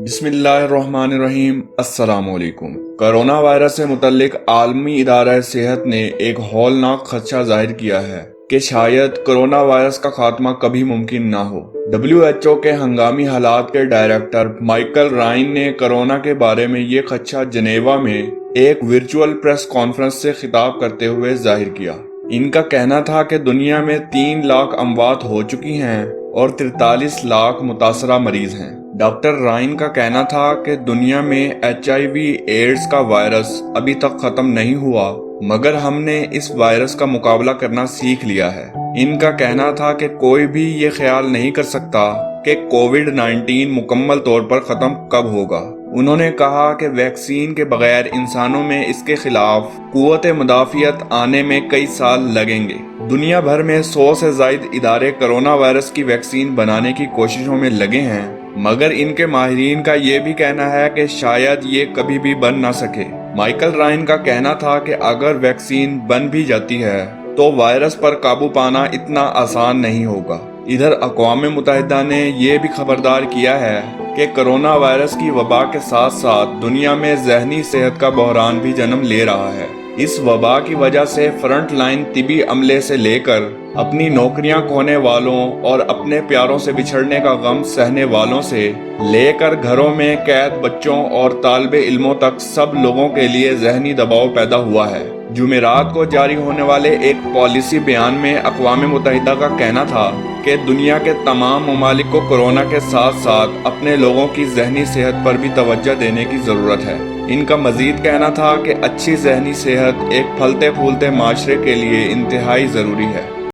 بسم اللہ الرحمن الرحیم۔ السلام علیکم۔ کرونا وائرس سے متعلق عالمی ادارہ صحت نے ایک ہولناک خدشہ ظاہر کیا ہے کہ شاید کرونا وائرس کا خاتمہ کبھی ممکن نہ ہو۔ WHO کے ہنگامی حالات کے ڈائریکٹر مائیکل رائن نے کرونا کے بارے میں یہ خدشہ جنیوا میں ایک ورچوئل پریس کانفرنس سے خطاب کرتے ہوئے ظاہر کیا۔ ان کا کہنا تھا کہ دنیا میں 3 لاکھ اموات ہو چکی ہیں اور 43 لاکھ متاثرہ مریض ہیں۔ ڈاکٹر رائن کا کہنا تھا کہ دنیا میں HIV ایڈز کا وائرس ابھی تک ختم نہیں ہوا، مگر ہم نے اس وائرس کا مقابلہ کرنا سیکھ لیا ہے۔ ان کا کہنا تھا کہ کوئی بھی یہ خیال نہیں کر سکتا کہ کووڈ-19 مکمل طور پر ختم کب ہوگا۔ انہوں نے کہا کہ ویکسین کے بغیر انسانوں میں اس کے خلاف قوت مدافعت آنے میں کئی سال لگیں گے۔ دنیا بھر میں 100 سے زائد ادارے کرونا وائرس کی ویکسین بنانے کی کوششوں میں لگے ہیں، مگر ان کے ماہرین کا یہ بھی کہنا ہے کہ شاید یہ کبھی بھی بن نہ سکے۔ مائیکل رائن کا کہنا تھا کہ اگر ویکسین بن بھی جاتی ہے تو وائرس پر قابو پانا اتنا آسان نہیں ہوگا۔ ادھر اقوام متحدہ نے یہ بھی خبردار کیا ہے کہ کرونا وائرس کی وبا کے ساتھ ساتھ دنیا میں ذہنی صحت کا بحران بھی جنم لے رہا ہے۔ اس وبا کی وجہ سے فرنٹ لائن طبی عملے سے لے کر اپنی نوکریاں کھونے والوں اور اپنے پیاروں سے بچھڑنے کا غم سہنے والوں سے لے کر گھروں میں قید بچوں اور طالب علموں تک سب لوگوں کے لیے ذہنی دباؤ پیدا ہوا ہے۔ جمعرات کو جاری ہونے والے ایک پالیسی بیان میں اقوام متحدہ کا کہنا تھا کہ دنیا کے تمام ممالک کو کورونا کے ساتھ ساتھ اپنے لوگوں کی ذہنی صحت پر بھی توجہ دینے کی ضرورت ہے۔ ان کا مزید کہنا تھا کہ اچھی ذہنی صحت ایک پھلتے پھولتے معاشرے کے لیے انتہائی ضروری ہے۔